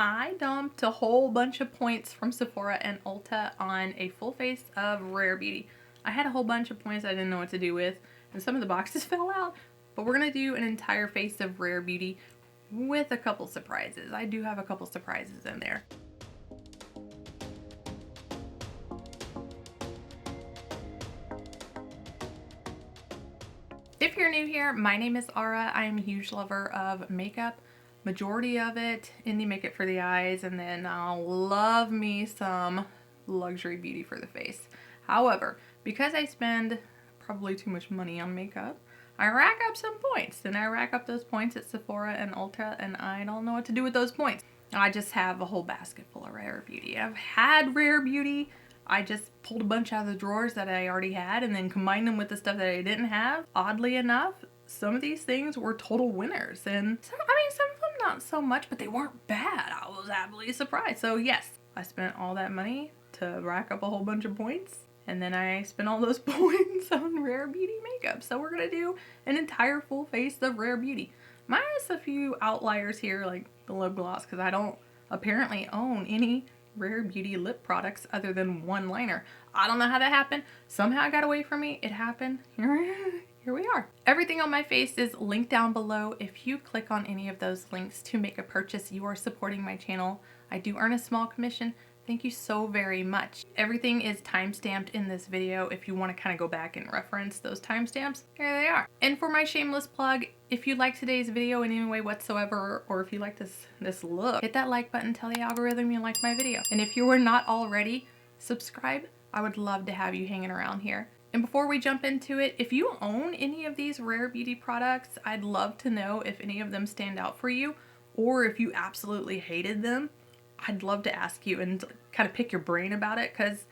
I dumped a whole bunch of points from Sephora and Ulta on a full face of Rare Beauty. I had a whole bunch of points I didn't know what to do with, and some of the boxes fell out, but we're going to do an entire face of Rare Beauty with a couple surprises. I do have a couple surprises in there. If you're new here, my name is Aura. I am a huge lover of makeup. Majority of it indie makeup for the eyes, and then I'll love me some luxury beauty for the face. However, because I spend probably too much money on makeup, I rack up some points. And I rack up those points at Sephora and Ulta, and I don't know what to do with those points. I just have a whole basket full of Rare Beauty. I've had Rare Beauty. I just pulled a bunch out of the drawers that I already had and then combined them with the stuff that I didn't have. Oddly enough, some of these things were total winners, and some of them not so much, but they weren't bad. I was absolutely surprised. So yes, I spent all that money to rack up a whole bunch of points, and then I spent all those points on Rare Beauty makeup. So we're gonna do an entire full face of Rare Beauty. Minus a few outliers here, like the lip gloss, because I don't apparently own any Rare Beauty lip products other than one liner. I don't know how that happened. Somehow it got away from me. It happened. Here we are. Everything on my face is linked down below. If you click on any of those links to make a purchase, you are supporting my channel. I do earn a small commission. Thank you so very much. Everything is timestamped in this video if you want to kind of go back and reference those timestamps. Here they are. And for my shameless plug, if you like today's video in any way whatsoever, or if you like this look, hit that like button, tell the algorithm you like my video. And if you are not already, subscribe. I would love to have you hanging around here. And before we jump into it, if you own any of these Rare Beauty products, I'd love to know if any of them stand out for you, or if you absolutely hated them. I'd love to ask you and kind of pick your brain about it, because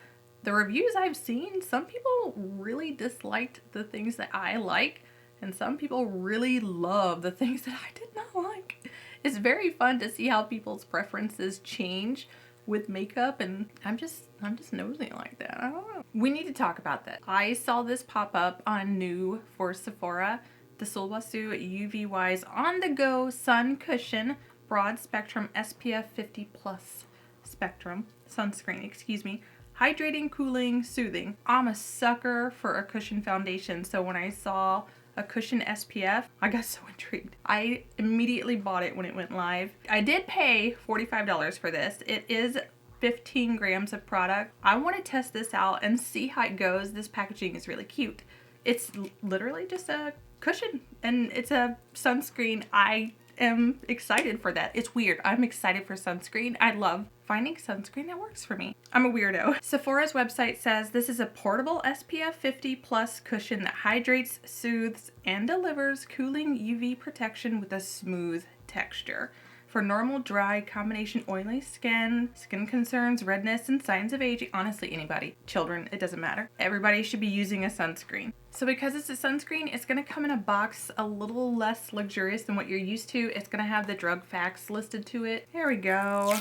the reviews I've seen, some people really disliked the things that I like, and some people really love the things that I did not like. It's very fun to see how people's preferences change with makeup, and I'm just nosy like that. I don't know. We need to talk about that. I saw this pop up on new for Sephora, the Sulwhasoo UV Wise On The Go Sun Cushion Broad Spectrum SPF 50 Plus Spectrum Sunscreen, excuse me. Hydrating, cooling, soothing. I'm a sucker for a cushion foundation, so when I saw a cushion SPF, I got so intrigued. I immediately bought it when it went live. I did pay $45 for this. It is 15 grams of product. I want to test this out and see how it goes. This packaging is really cute. It's literally just a cushion, and it's a sunscreen. I am excited for that. It's weird. I'm excited for sunscreen. I love finding sunscreen that works for me. I'm a weirdo. Sephora's website says this is a portable SPF 50 plus cushion that hydrates, soothes, and delivers cooling UV protection with a smooth texture. For normal, dry, combination oily skin concerns, redness, and signs of aging, honestly anybody, children, it doesn't matter. Everybody should be using a sunscreen. So because it's a sunscreen, it's going to come in a box a little less luxurious than what you're used to. It's going to have the drug facts listed to it. There we go.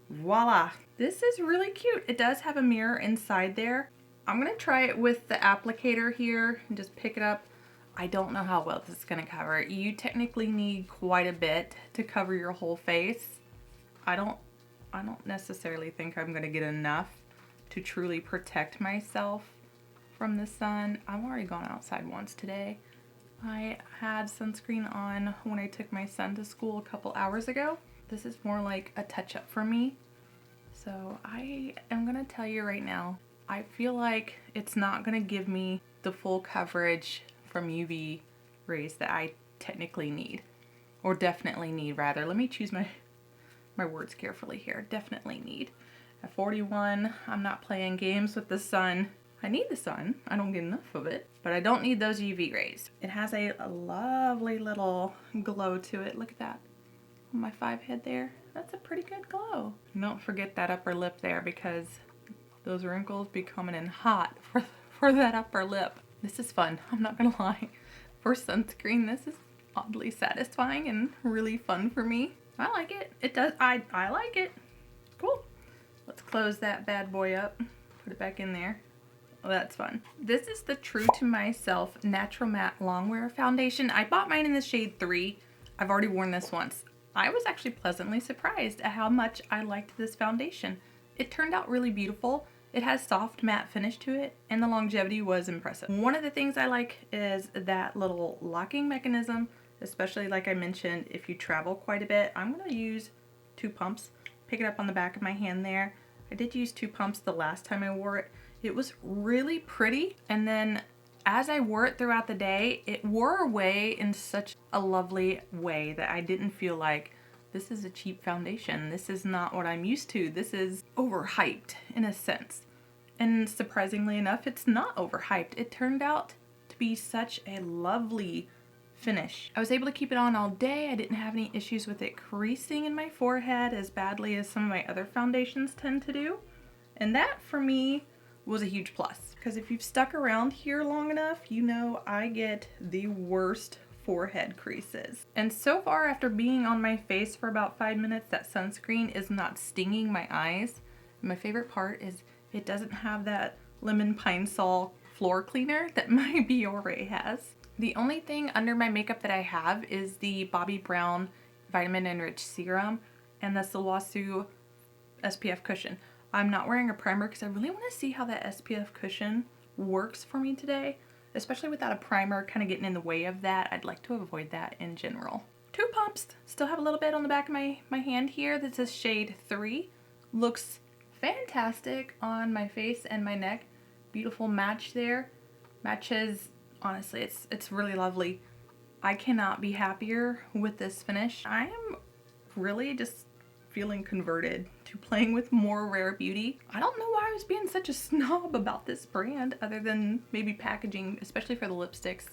Voila. This is really cute. It does have a mirror inside there. I'm going to try it with the applicator here and just pick it up. I don't know how well this is going to cover. You technically need quite a bit to cover your whole face. I don't necessarily think I'm going to get enough to truly protect myself from the sun. I've already gone outside once today. I had sunscreen on when I took my son to school a couple hours ago. This is more like a touch-up for me. So I am going to tell you right now, I feel like it's not going to give me the full coverage from UV rays that I technically need, or definitely need rather. Let me choose my words carefully here. Definitely need. At 41, I'm not playing games with the sun. I need the sun. I don't get enough of it, but I don't need those UV rays. It has a lovely little glow to it. Look at that. On my 5 head there. That's a pretty good glow. And don't forget that upper lip there, because those wrinkles be coming in hot for that upper lip. This is fun, I'm not gonna lie. For sunscreen, this is oddly satisfying and really fun for me. I like it. It does, I like it. Cool. Let's close that bad boy up. Put it back in there. Oh, that's fun. This is the True to Myself Natural Matte Longwear Foundation. I bought mine in the shade 3. I've already worn this once. I was actually pleasantly surprised at how much I liked this foundation. It turned out really beautiful. It has soft matte finish to it, and the longevity was impressive. One of the things I like is that little locking mechanism, especially like I mentioned, if you travel quite a bit. I'm gonna use 2 pumps, pick it up on the back of my hand there. I did use 2 pumps the last time I wore it. It was really pretty, and then as I wore it throughout the day, it wore away in such a lovely way that I didn't feel like this is a cheap foundation. This is not what I'm used to. This is overhyped in a sense. And surprisingly enough, it's not overhyped. It turned out to be such a lovely finish. I was able to keep it on all day. I didn't have any issues with it creasing in my forehead as badly as some of my other foundations tend to do. And that for me was a huge plus, because if you've stuck around here long enough, you know I get the worst forehead creases. And so far, after being on my face for about 5 minutes, that sunscreen is not stinging my eyes. My favorite part is it doesn't have that lemon pine sol floor cleaner that my Biore has. The only thing under my makeup that I have is the Bobbi Brown Vitamin Enriched Serum and the Sulwhasoo SPF Cushion. I'm not wearing a primer because I really want to see how that SPF cushion works for me today, especially without a primer kind of getting in the way of that. I'd like to avoid that in general. 2 pumps. Still have a little bit on the back of my hand here that says shade 3. Looks fantastic on my face and my neck. Beautiful match there. Matches, honestly, it's really lovely. I cannot be happier with this finish. I am really just feeling converted to playing with more Rare Beauty. I don't know why I was being such a snob about this brand, other than maybe packaging, especially for the lipsticks.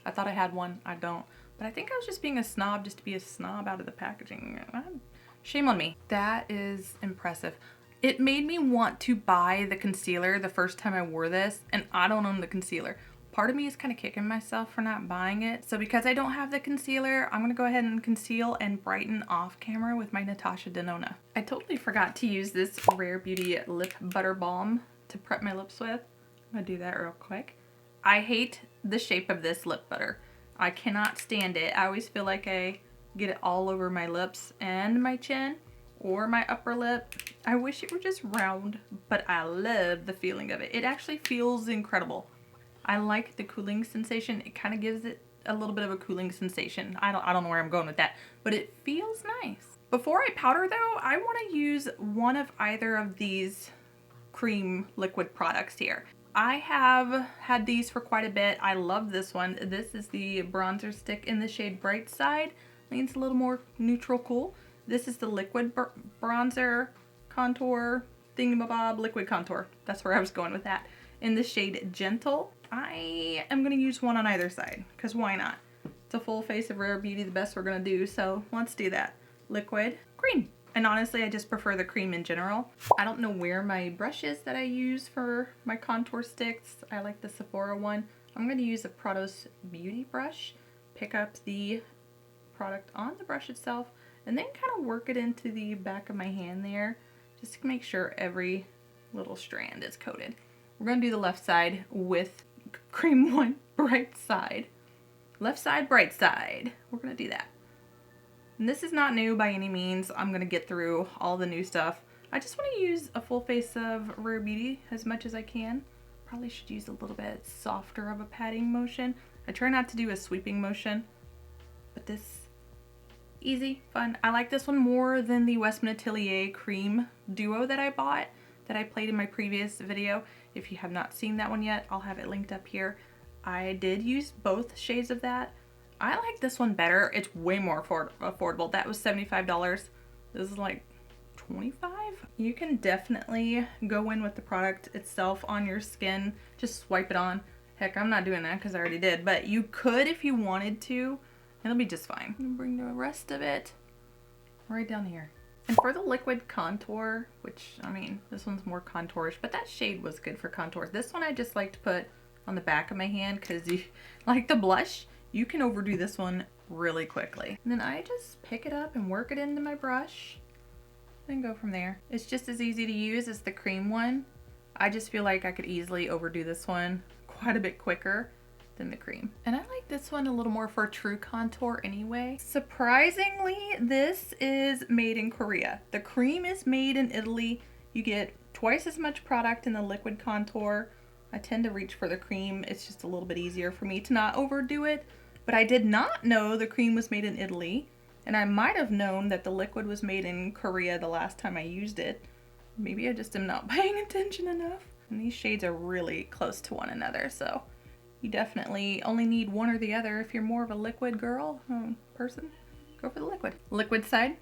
I thought I had one, I don't. But I think I was just being a snob just to be a snob out of the packaging. Shame on me. That is impressive. It made me want to buy the concealer the first time I wore this, and I don't own the concealer. Part of me is kind of kicking myself for not buying it. So because I don't have the concealer, I'm gonna go ahead and conceal and brighten off camera with my Natasha Denona. I totally forgot to use this Rare Beauty Lip Butter Balm to prep my lips with. I'm gonna do that real quick. I hate the shape of this lip butter. I cannot stand it. I always feel like I get it all over my lips and my chin or my upper lip. I wish it were just round, but I love the feeling of it. It actually feels incredible. I like the cooling sensation. It kind of gives it a little bit of a cooling sensation. I don't know where I'm going with that, but it feels nice. Before I powder though, I want to use one of either of these cream liquid products here. I have had these for quite a bit. I love this one. This is the bronzer stick in the shade Bright Side. I think it's a little more neutral cool. This is the liquid bronzer contour thingamabob liquid contour. That's where I was going with that. In the shade Gentle. I am going to use one on either side, because why not? It's a full face of Rare Beauty, the best we're going to do, so let's do that. Liquid, cream. And honestly, I just prefer the cream in general. I don't know where my brush is that I use for my contour sticks. I like the Sephora one. I'm going to use a Prados Beauty brush, pick up the product on the brush itself, and then kind of work it into the back of my hand there, just to make sure every little strand is coated. We're going to do the left side with cream one, Bright Side. Left side, Bright Side. We're going to do that. And this is not new by any means. I'm going to get through all the new stuff. I just want to use a full face of Rare Beauty as much as I can. Probably should use a little bit softer of a patting motion. I try not to do a sweeping motion, but this, easy, fun. I like this one more than the Westman Atelier Cream Duo that I bought, that I played in my previous video. If you have not seen that one yet, I'll have it linked up here. I did use both shades of that. I like this one better. It's way more affordable. That was $75. This is like $25. You can definitely go in with the product itself on your skin. Just swipe it on. Heck, I'm not doing that because I already did, but you could if you wanted to. It'll be just fine. I'm gonna bring the rest of it right down here. And for the liquid contour, which, I mean, this one's more contourish, but that shade was good for contour. This one I just like to put on the back of my hand because, like the blush, you can overdo this one really quickly. And then I just pick it up and work it into my brush and go from there. It's just as easy to use as the cream one. I just feel like I could easily overdo this one quite a bit quicker. than the cream. And I like this one a little more for true contour anyway. Surprisingly, this is made in Korea. The cream is made in Italy. You get twice as much product in the liquid contour. I tend to reach for the cream. It's just a little bit easier for me to not overdo it. But I did not know the cream was made in Italy. And I might have known that the liquid was made in Korea the last time I used it. Maybe I just am not paying attention enough. And these shades are really close to one another, so you definitely only need one or the other. If you're more of a liquid girl, person, go for the liquid. Liquid side,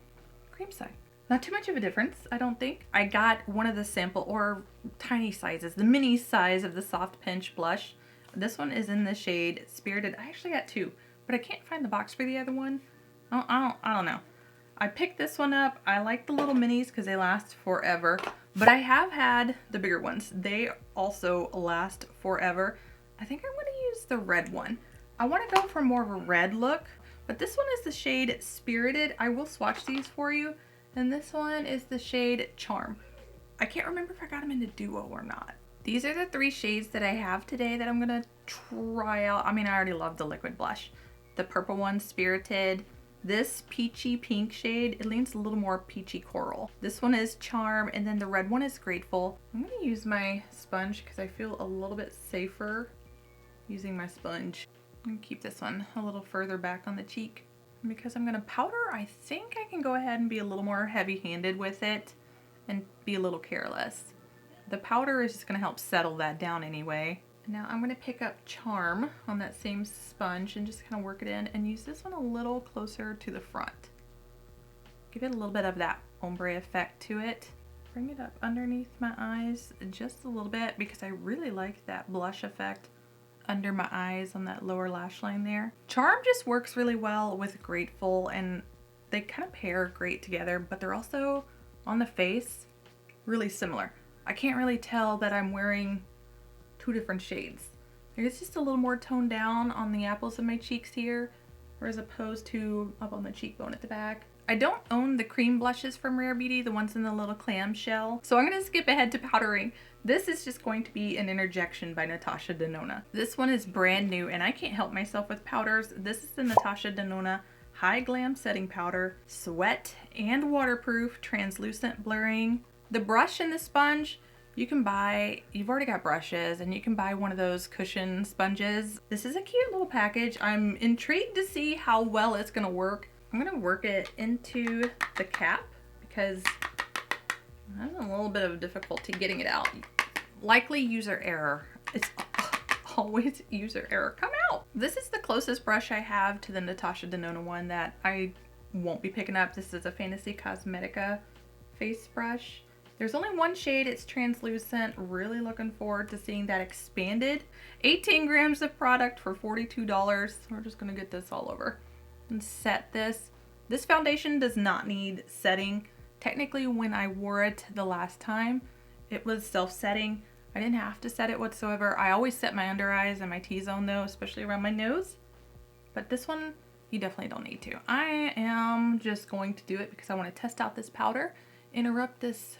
cream side. Not too much of a difference, I don't think. I got one of the sample or tiny sizes, the mini size of the Soft Pinch blush. This one is in the shade Spirited. I actually got two, but I can't find the box for the other one. I don't know. I picked this one up. I like the little minis because they last forever, but I have had the bigger ones. They also last forever. I think I'm going to use the red one. I want to go for more of a red look, but this one is the shade Spirited. I will swatch these for you. And this one is the shade Charm. I can't remember if I got them in a duo or not. These are the 3 shades that I have today that I'm going to try out. I mean, I already love the liquid blush. The purple one, Spirited. This peachy pink shade, it leans a little more peachy coral. This one is Charm, and then the red one is Grateful. I'm going to use my sponge because I feel a little bit safer using my sponge. I'm going to keep this one a little further back on the cheek. And because I'm going to powder, I think I can go ahead and be a little more heavy-handed with it and be a little careless. The powder is just going to help settle that down anyway. Now I'm going to pick up Charm on that same sponge and just kind of work it in and use this one a little closer to the front. Give it a little bit of that ombre effect to it. Bring it up underneath my eyes just a little bit because I really like that blush effect under my eyes on that lower lash line there. Charm just works really well with Grateful and they kind of pair great together, but they're also on the face really similar. I can't really tell that I'm wearing 2 different shades. It's just a little more toned down on the apples of my cheeks here, or as opposed to up on the cheekbone at the back. I don't own the cream blushes from Rare Beauty, the ones in the little clamshell, so I'm going to skip ahead to powdering. This is just going to be an interjection by Natasha Denona. This one is brand new, and I can't help myself with powders. This is the Natasha Denona Hy-Glam Setting Powder, Sweat and Waterproof Translucent Blurring. The brush and the sponge, you can buy, you've already got brushes, and you can buy one of those cushion sponges. This is a cute little package. I'm intrigued to see how well it's going to work. I'm going to work it into the cap because I have a little bit of difficulty getting it out. Likely user error. It's always user error. Come out! This is the closest brush I have to the Natasha Denona one that I won't be picking up. This is a Fantasy Cosmetica face brush. There's only one shade, it's translucent. Really looking forward to seeing that expanded. 18 grams of product for $42. We're just gonna get this all over and set this. This foundation does not need setting. Technically, when I wore it the last time, it was self-setting. I didn't have to set it whatsoever. I always set my under eyes and my T-zone though, especially around my nose. But this one, you definitely don't need to. I am just going to do it because I want to test out this powder, interrupt this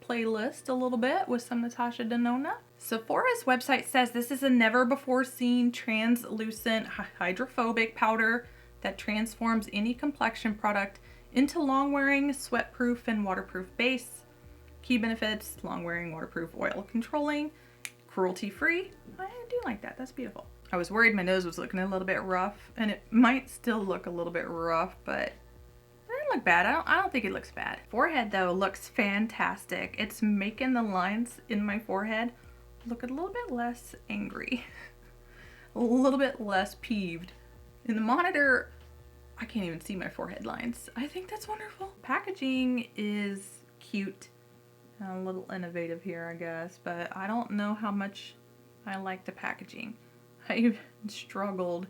playlist a little bit with some Natasha Denona. Sephora's website says this is a never before seen translucent hydrophobic powder that transforms any complexion product into long wearing, sweat proof, and waterproof base. Key benefits: long wearing, waterproof, oil controlling, cruelty free. I do like that. That's beautiful. I was worried my nose was looking a little bit rough, and it might still look a little bit rough, but look bad. I don't think it looks bad. Forehead though looks fantastic. It's making the lines in my forehead look a little bit less angry, a little bit less peeved. In the monitor, I can't even see my forehead lines. I think that's wonderful. Packaging is cute, a little innovative here, I guess, but I don't know how much I like the packaging. I struggled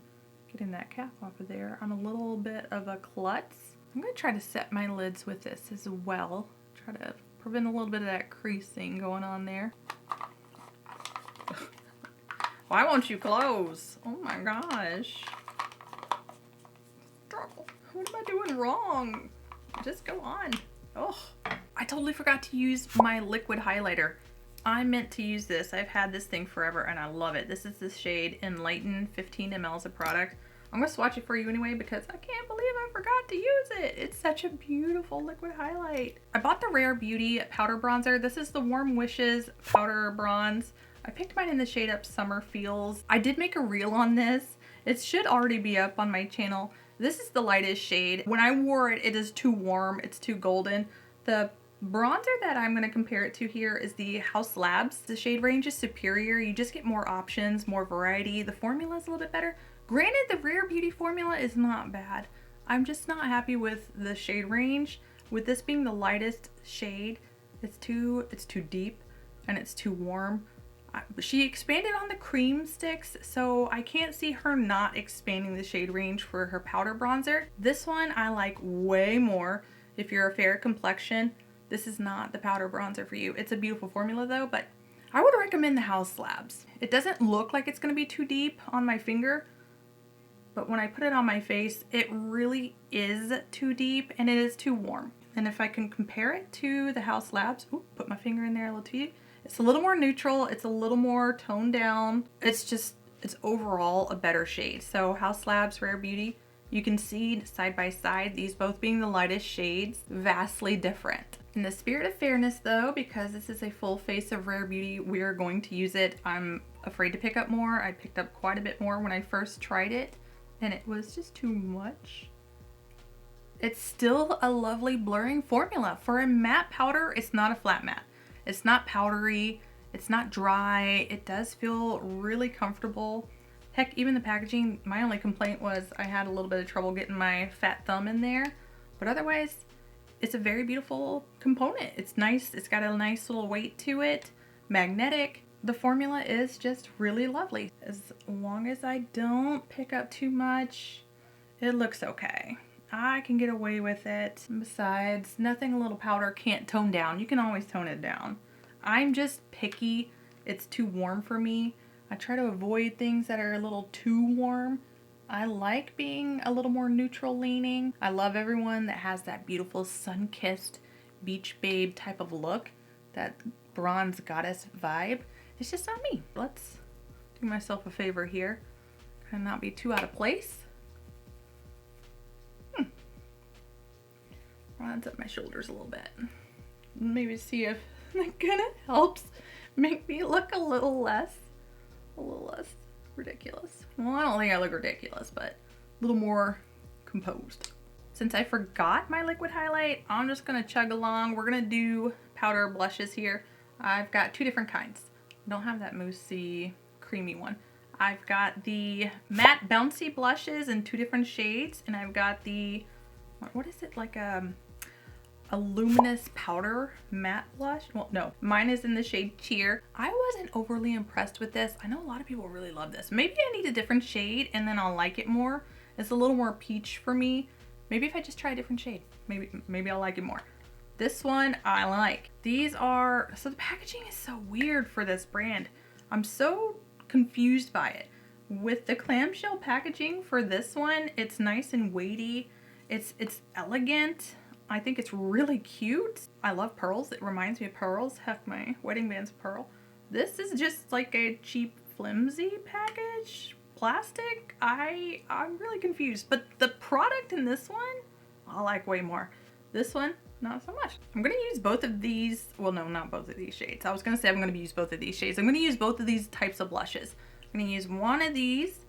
getting that cap off of there. I'm a little bit of a klutz. I'm going to try to set my lids with this as well. Try to prevent a little bit of that creasing going on there. Why won't you close? Oh my gosh. Struggle. What am I doing wrong? Just go on. Oh, I totally forgot to use my liquid highlighter. I meant to use this. I've had this thing forever and I love it. This is the shade Enlighten, 15 mLs of product. I'm going to swatch it for you anyway because I can't believe I forgot to use it. It's such a beautiful liquid highlight. I bought the Rare Beauty powder bronzer. This is the Warm Wishes powder bronze. I picked mine in the shade Up Summer Feels. I did make a reel on this. It should already be up on my channel. This is the lightest shade. When I wore it, it is too warm. It's too golden. The bronzer that I'm going to compare it to here is the House Labs. The shade range is superior. You just get more options, more variety. The formula is a little bit better. Granted, the Rare Beauty formula is not bad. I'm just not happy with the shade range. With this being the lightest shade, it's too deep and it's too warm. She expanded on the cream sticks, so I can't see her not expanding the shade range for her powder bronzer. This one I like way more. If you're a fair complexion, this is not the powder bronzer for you. It's a beautiful formula though, but I would recommend the House Labs. It doesn't look like it's going to be too deep on my finger, but when I put it on my face, it really is too deep and it is too warm. And if I can compare it to the House Labs, ooh, put my finger in there a little too. It's a little more neutral. It's a little more toned down. It's overall a better shade. So House Labs, Rare Beauty, you can see side by side, these both being the lightest shades, vastly different. In the spirit of fairness though, because this is a full face of Rare Beauty, we are going to use it. I'm afraid to pick up more. I picked up quite a bit more when I first tried it and it was just too much. It's still a lovely blurring formula. For a matte powder, it's not a flat matte. It's not powdery, it's not dry, it does feel really comfortable. Heck, even the packaging, my only complaint was I had a little bit of trouble getting my fat thumb in there, but otherwise, it's a very beautiful component. It's nice, it's got a nice little weight to it, magnetic. The formula is just really lovely. As long as I don't pick up too much, it looks okay. I can get away with it. Besides, nothing a little powder can't tone down. You can always tone it down. I'm just picky. It's too warm for me. I try to avoid things that are a little too warm. I like being a little more neutral leaning. I love everyone that has that beautiful sun-kissed beach babe type of look. That bronze goddess vibe. It's just not me. Let's do myself a favor here and not be too out of place. Runs up my shoulders a little bit. Maybe see if that kind of helps make me look a little less ridiculous. Well, I don't think I look ridiculous, but a little more composed. Since I forgot my liquid highlight, I'm just gonna chug along. We're gonna do powder blushes here. I've got two different kinds. I don't have that moussey creamy one. I've got the matte bouncy blushes in two different shades, and I've got the, what is it, like a luminous powder matte blush. Well, no, mine is in the shade Cheer. I wasn't overly impressed with this. I know a lot of people really love this. Maybe I need a different shade and then I'll like it more. It's a little more peach for me. Maybe if I just try a different shade, maybe I'll like it more. This one I like. These are, so the packaging is so weird for this brand. I'm so confused by it. With the clamshell packaging for this one, it's nice and weighty. It's elegant. I think it's really cute. I love pearls. It reminds me of pearls. Heck, my wedding band's pearl. This is just like a cheap, flimsy package. Plastic. I'm really confused. But the product in this one, I like way more. This one, not so much. I'm gonna use both of these. Well, no, not both of these shades. I was gonna say I'm gonna use both of these shades. I'm gonna use both of these types of blushes. I'm gonna use one of these.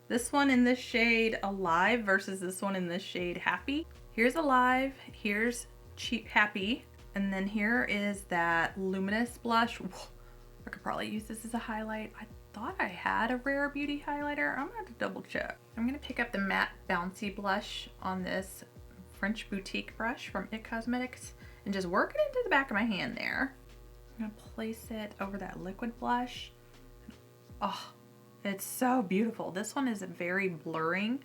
This one in this shade Alive versus this one in this shade Happy. Here's Alive, here's Cheap Happy, and then here is that luminous blush. I could probably use this as a highlight. I thought I had a Rare Beauty highlighter. I'm gonna have to double check. I'm gonna pick up the matte bouncy blush on this French boutique brush from IT Cosmetics and just work it into the back of my hand there. I'm gonna place it over that liquid blush. Oh, it's so beautiful. This one is very blurring.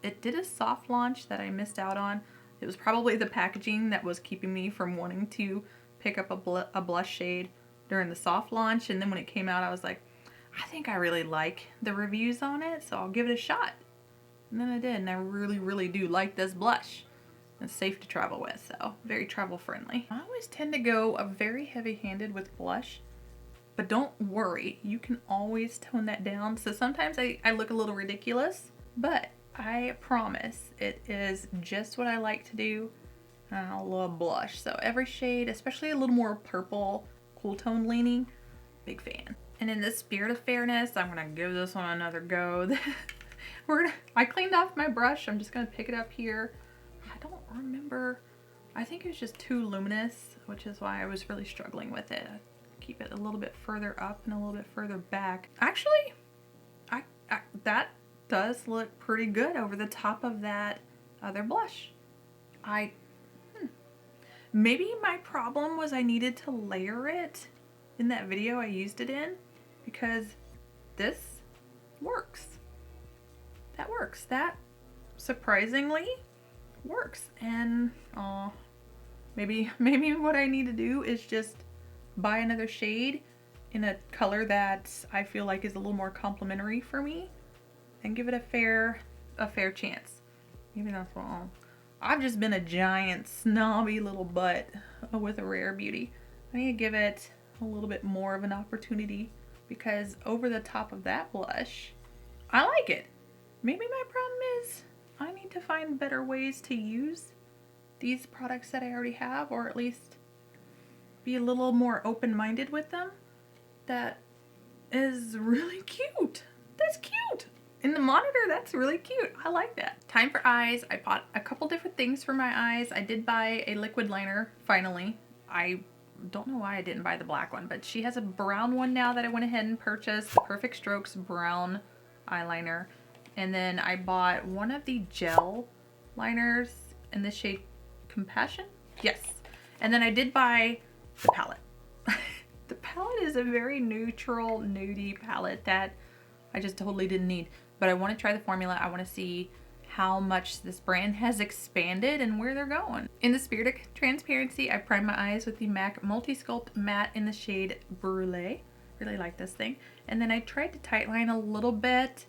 It did a soft launch that I missed out on. It was probably the packaging that was keeping me from wanting to pick up a blush shade during the soft launch. And then when it came out, I was like, I think I really like the reviews on it, so I'll give it a shot. And then I did, and I really, really do like this blush. It's safe to travel with, so very travel friendly. I always tend to go very heavy-handed with blush But don't worry, you can always tone that down. So sometimes I look a little ridiculous, but I promise it is just what I like to do. I love blush. So every shade, especially a little more purple, cool tone leaning, big fan. And in the spirit of fairness, I'm gonna give this one another go. I cleaned off my brush. I'm just gonna pick it up here. I don't remember. I think it was just too luminous, which is why I was really struggling with it. Keep it a little bit further up and a little bit further back. Actually, that does look pretty good over the top of that other blush. Maybe my problem was I needed to layer it in that video I used it in, because this works. That works. That surprisingly works. And maybe what I need to do is just buy another shade in a color that I feel like is a little more complimentary for me and give it a fair chance. Maybe that's wrong. I've just been a giant snobby little butt with a rare beauty. I need to give it a little bit more of an opportunity, because over the top of that blush, I like it. Maybe my problem is I need to find better ways to use these products that I already have, or at least be a little more open-minded with them. That is really cute. That's cute. In the monitor, that's really cute. I like that. Time for eyes. I bought a couple different things for my eyes. I did buy a liquid liner, finally. I don't know why I didn't buy the black one, but she has a brown one now that I went ahead and purchased. The Perfect Strokes brown eyeliner. And then I bought one of the gel liners in the shade Compassion. Yes. And then I did buy the palette. The palette is a very neutral, nudie palette that I just totally didn't need. But I want to try the formula. I want to see how much this brand has expanded and where they're going. In the spirit of transparency, I primed my eyes with the MAC Multi-Sculpt Matte in the shade Brulee. Really like this thing. And then I tried to tightline a little bit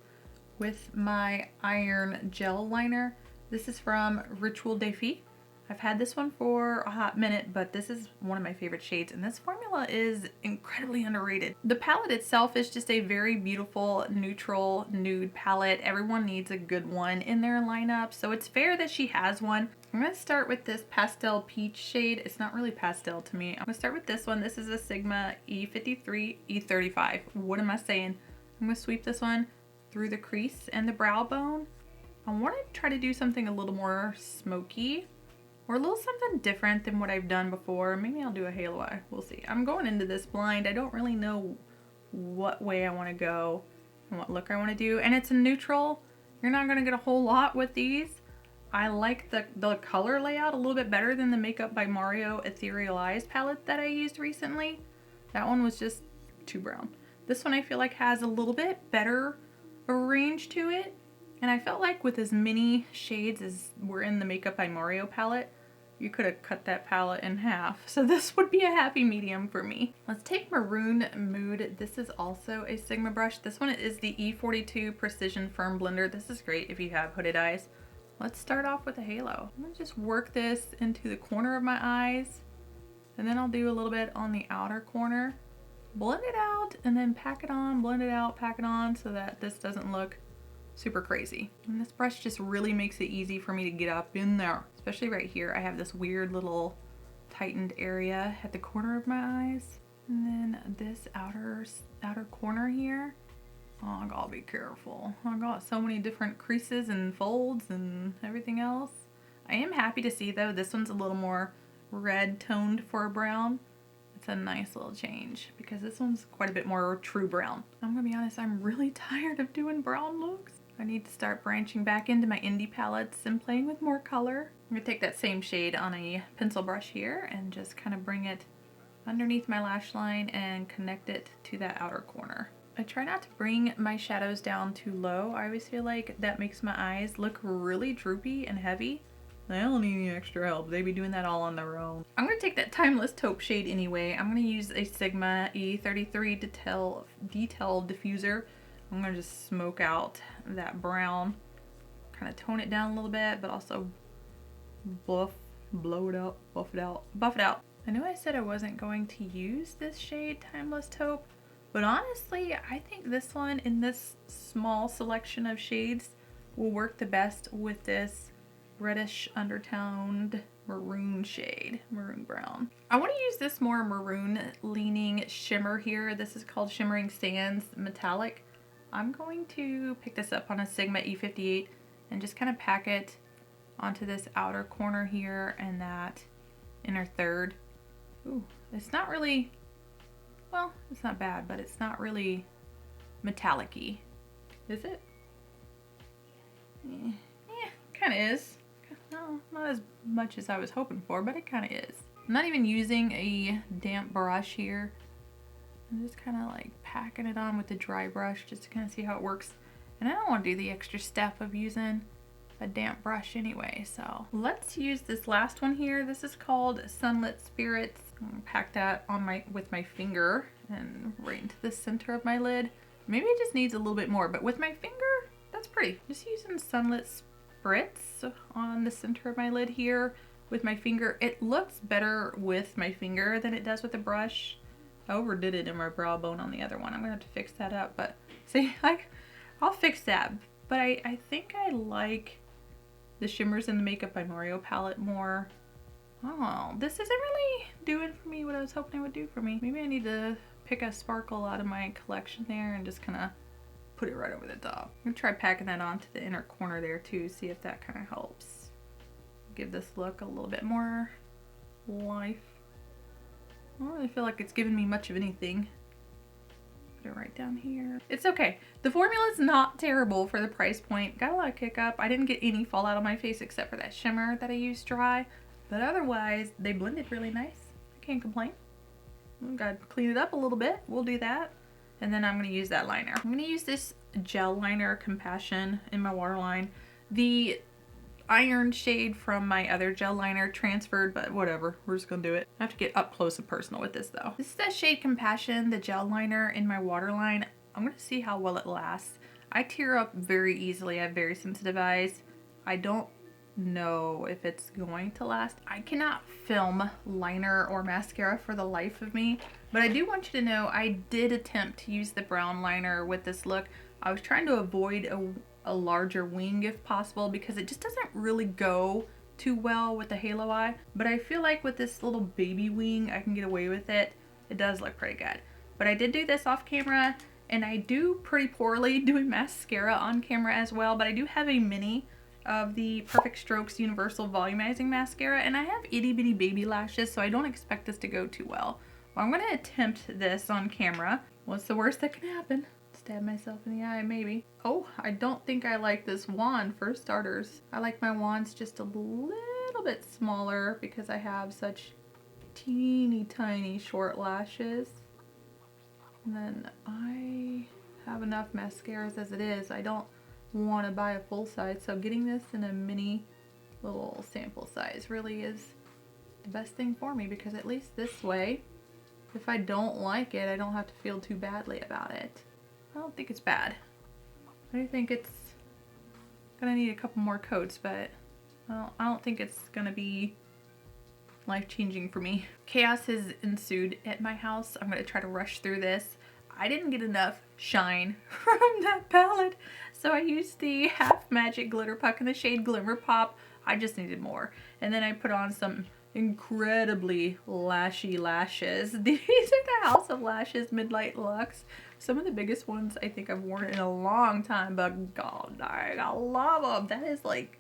with my Iron Gel Liner. This is from Ritual de Fille. I've had this one for a hot minute, but this is one of my favorite shades, and this formula is incredibly underrated. The palette itself is just a very beautiful, neutral, nude palette. Everyone needs a good one in their lineup, so it's fair that she has one. I'm going to start with this Pastel Peach shade. It's not really pastel to me. I'm going to start with this one. This is a Sigma E53, E35. What am I saying? I'm going to sweep this one through the crease and the brow bone. I want to try to do something a little more smoky, or a little something different than what I've done before. Maybe I'll do a halo eye. We'll see. I'm going into this blind. I don't really know what way I want to go and what look I want to do. And it's a neutral. You're not going to get a whole lot with these. I like the color layout a little bit better than the Makeup by Mario Ethereal Eyes palette that I used recently. That one was just too brown. This one I feel like has a little bit better range to it. And I felt like with as many shades as were in the Makeup by Mario palette, you could have cut that palette in half. So this would be a happy medium for me. Let's take Maroon Mood. This is also a Sigma brush. This one is the E42 Precision Firm Blender. This is great if you have hooded eyes. Let's start off with a halo. I'm gonna just work this into the corner of my eyes, and then I'll do a little bit on the outer corner. Blend it out and then pack it on, blend it out, pack it on, so that this doesn't look super crazy. And this brush just really makes it easy for me to get up in there. Especially right here, I have this weird little tightened area at the corner of my eyes. And then this outer corner here. Oh, I gotta be careful. I got so many different creases and folds and everything else. I am happy to see though, this one's a little more red toned for a brown. It's a nice little change because this one's quite a bit more true brown. I'm gonna be honest, I'm really tired of doing brown looks. I need to start branching back into my indie palettes and playing with more color. I'm gonna take that same shade on a pencil brush here and just kind of bring it underneath my lash line and connect it to that outer corner. I try not to bring my shadows down too low. I always feel like that makes my eyes look really droopy and heavy. They don't need any extra help. They be doing that all on their own. I'm going to take that Timeless Taupe shade anyway. I'm going to use a Sigma E33 Detail Diffuser. I'm going to just smoke out that brown. Kind of tone it down a little bit, but also buff it out. I know I said I wasn't going to use this shade, Timeless Taupe, but honestly, I think this one in this small selection of shades will work the best with this reddish undertoned maroon shade, maroon brown. I want to use this more maroon leaning shimmer here. This is called Shimmering Sands Metallic. I'm going to pick this up on a Sigma E58 and just kind of pack it onto this outer corner here and that inner third. Ooh, it's not really, well, it's not bad, but it's not really metallic-y, is it? Yeah, kind of is. No, not as much as I was hoping for, but it kind of is. I'm not even using a damp brush here. I'm just kind of like packing it on with the dry brush just to kind of see how it works. And I don't want to do the extra step of using a damp brush anyway, so let's use this last one here. This is called Sunlit Spirits. I'm gonna pack that on with my finger and right into the center of my lid. Maybe it just needs a little bit more, but with my finger, that's pretty. Just using Sunlit Spritz on the center of my lid here with my finger. It looks better with my finger than it does with the brush. I overdid it in my brow bone on the other one. I'm gonna have to fix that up, but see, I'll fix that. But I think I like the Shimmers in the Makeup by Mario palette more. Oh, this isn't really doing for me what I was hoping it would do for me. Maybe I need to pick a sparkle out of my collection there and just kind of put it right over the top. I'm gonna try packing that onto the inner corner there too, see if that kind of helps give this look a little bit more life. I don't really feel like it's giving me much of anything. Put it right down here. It's okay. The formula is not terrible for the price point. Got a lot of kick up. I didn't get any fallout on my face except for that shimmer that I used dry, but otherwise they blended really nice. I can't complain. Gotta clean it up a little bit. We'll do that. And then I'm going to use that liner. I'm going to use this gel liner, Compassion, in my waterline. The iron shade from my other gel liner transferred, but whatever. We're just going to do it. I have to get up close and personal with this though. This is that shade Compassion, the gel liner in my waterline. I'm going to see how well it lasts. I tear up very easily. I have very sensitive eyes. I don't know if it's going to last. I cannot film liner or mascara for the life of me, but I do want you to know I did attempt to use the brown liner with this look. I was trying to avoid a larger wing if possible because it just doesn't really go too well with the halo eye, but I feel like with this little baby wing I can get away with it. It does look pretty good. But I did do this off camera, and I do pretty poorly doing mascara on camera as well, but I do have a mini of the Perfect Strokes Universal Volumizing Mascara, and I have itty bitty baby lashes, so I don't expect this to go too well. Well, I'm going to attempt this on camera. What's the worst that can happen? Stab myself in the eye, maybe. Oh, I don't think I like this wand for starters. I like my wands just a little bit smaller because I have such teeny tiny short lashes. And then I have enough mascaras as it is. I don't want to buy a full size, so getting this in a mini little sample size really is the best thing for me, because at least this way, if I don't like it, I don't have to feel too badly about it. I don't think it's bad. I do think it's gonna need a couple more coats, but I don't think it's gonna be life-changing for me. Chaos has ensued at my house. I'm gonna try to rush through this. I didn't get enough shine from that palette, so I used the Half Magic Glitter Puck in the shade Glimmer Pop. I just needed more. And then I put on some incredibly lashy lashes. These are the House of Lashes Midlight Luxe. Some of the biggest ones I think I've worn in a long time, but god dang, I love them. That is like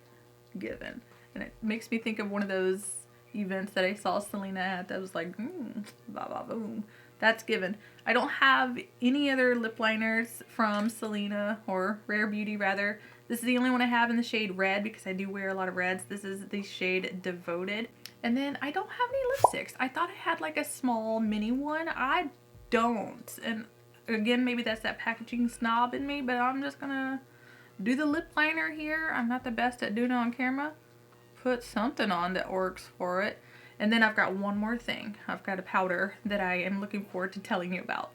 given. And it makes me think of one of those events that I saw Selena at that was like, ba ba boom. That's given. I don't have any other lip liners from Selena, or Rare Beauty rather. This is the only one I have in the shade Red because I do wear a lot of reds. This is the shade Devoted. And then I don't have any lipsticks. I thought I had like a small mini one. I don't. And again, maybe that's that packaging snob in me, but I'm just gonna do the lip liner here. I'm not the best at doing it on camera. Put something on that works for it. And then I've got one more thing. I've got a powder that I am looking forward to telling you about.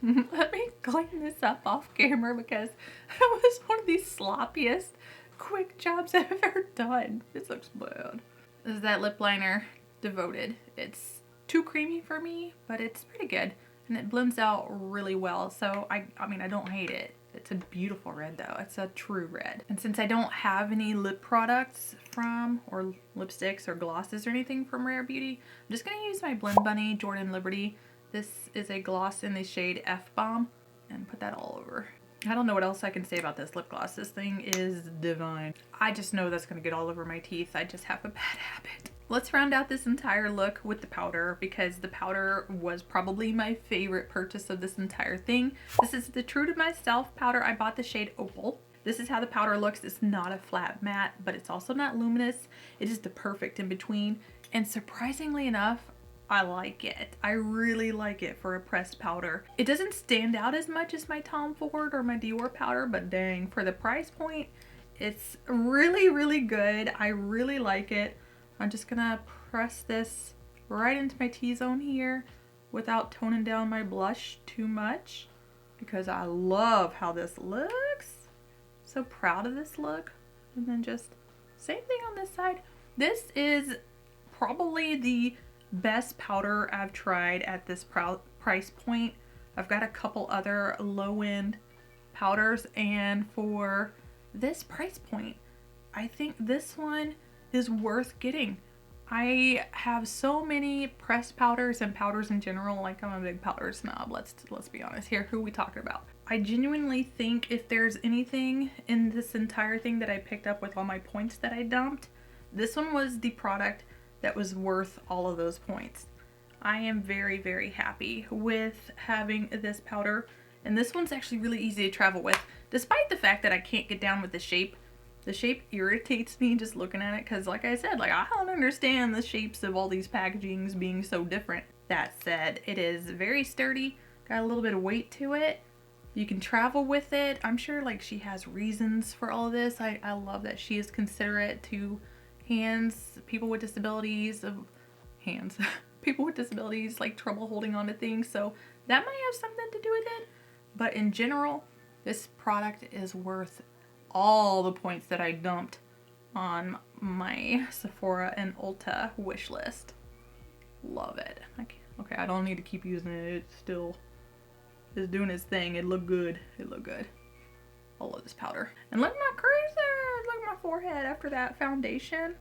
Let me clean this up off camera because it was one of the sloppiest quick jobs I've ever done. This looks bad. This is that lip liner Devoted. It's too creamy for me, but it's pretty good. And it blends out really well. So I mean, I don't hate it. It's a beautiful red though. It's a true red. And since I don't have any lip products from, or lipsticks or glosses or anything from Rare Beauty, I'm just gonna use my Blend Bunny Jordan Liberty. This is a gloss in the shade F Balm, and put that all over. I don't know what else I can say about this lip gloss. This thing is divine. I just know that's gonna get all over my teeth. I just have a bad habit. Let's round out this entire look with the powder, because the powder was probably my favorite purchase of this entire thing. This is the True to Myself powder. I bought the shade Opal. This is how the powder looks. It's not a flat matte, but it's also not luminous. It is the perfect in between. And surprisingly enough, I like it. I really like it for a pressed powder. It doesn't stand out as much as my Tom Ford or my Dior powder, but dang, for the price point, it's really, really good. I really like it. I'm just gonna press this right into my T-zone here without toning down my blush too much, because I love how this looks. So proud of this look. And then just same thing on this side. This is probably the best powder I've tried at this price point. I've got a couple other low-end powders, and for this price point, I think this one is worth getting. I have so many pressed powders and powders in general. Like, I'm a big powder snob. Let's be honest here. Who are we talking about? I genuinely think if there's anything in this entire thing that I picked up with all my points that I dumped, this one was the product that was worth all of those points. I am very, very happy with having this powder, and this one's actually really easy to travel with, despite the fact that I can't get down with the shape. The shape irritates me just looking at it, because like I said, like, I don't understand the shapes of all these packagings being so different. That said, it is very sturdy, got a little bit of weight to it. You can travel with it. I'm sure like she has reasons for all of this. I love that she is considerate to people with disabilities, people with disabilities, like trouble holding on to things. So that might have something to do with it. But in general, this product is worth all the points that I dumped on my Sephora and Ulta wish list. Love it. Okay, I don't need to keep using it. It still is doing its thing. It looked good. It looked good. I love this powder. And look at my crease there. Look at my forehead after that foundation.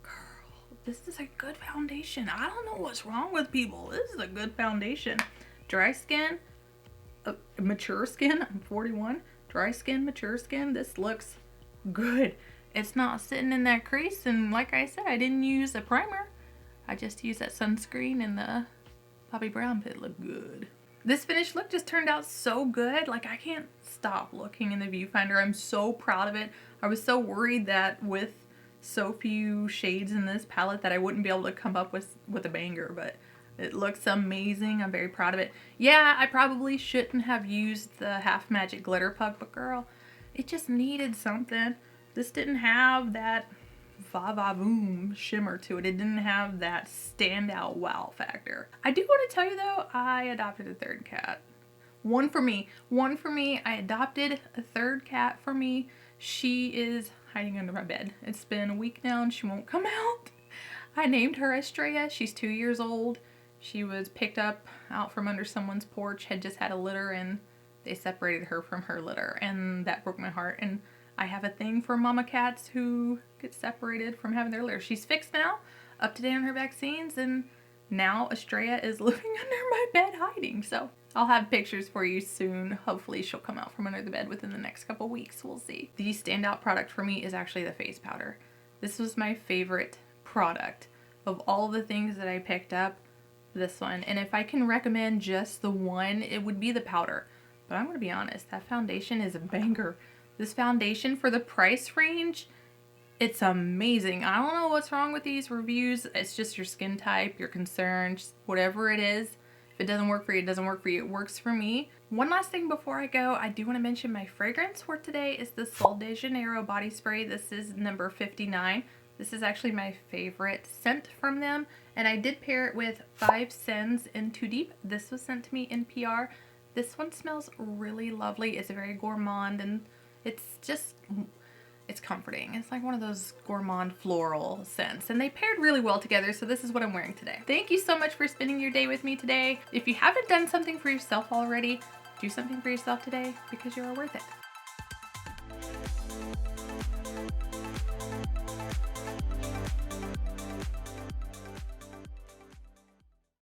Girl, this is a good foundation. I don't know what's wrong with people. This is a good foundation. Dry skin, mature skin. I'm 41. Dry skin, mature skin. This looks good. It's not sitting in that crease. And like I said, I didn't use a primer. I just used that sunscreen and the Bobbi Brown, but it looked good. This finished look just turned out so good. Like, I can't stop looking in the viewfinder. I'm so proud of it. I was so worried that with so few shades in this palette that I wouldn't be able to come up with a banger, but it looks amazing. I'm very proud of it. Yeah, I probably shouldn't have used the Half Magic Glitter Puck, but girl, it just needed something. This didn't have that va-va-voom shimmer to it. It didn't have that standout wow factor. I do want to tell you though, I adopted a third cat. One for me. I adopted a third cat for me. She is hiding under my bed. It's been a week now and she won't come out. I named her Estrella. She's 2 years old. She was picked up out from under someone's porch, had just had a litter, and they separated her from her litter, and that broke my heart. And I have a thing for mama cats who get separated from having their litter. She's fixed now, up to date on her vaccines, and now Estrella is living under my bed hiding. So I'll have pictures for you soon. Hopefully she'll come out from under the bed within the next couple weeks. We'll see. The standout product for me is actually the face powder. This was my favorite product of all the things that I picked up. This one, and if I can recommend just the one, it would be the powder. But I'm gonna be honest, that foundation is a banger. This foundation for the price range, it's amazing. I don't know what's wrong with these reviews. It's just your skin type, your concerns, whatever it is. If it doesn't work for you, it doesn't work for you. It works for me. One last thing before I go, I do want to mention my fragrance for today is the Sol de Janeiro body spray. This is number 59. This is actually my favorite scent from them, and I did pair it with 5 Sens in Too Deep. This was sent to me in PR. This one smells really lovely. It's very gourmand, and it's just, it's comforting. It's like one of those gourmand floral scents, and they paired really well together, so this is what I'm wearing today. Thank you so much for spending your day with me today. If you haven't done something for yourself already, do something for yourself today because you are worth it.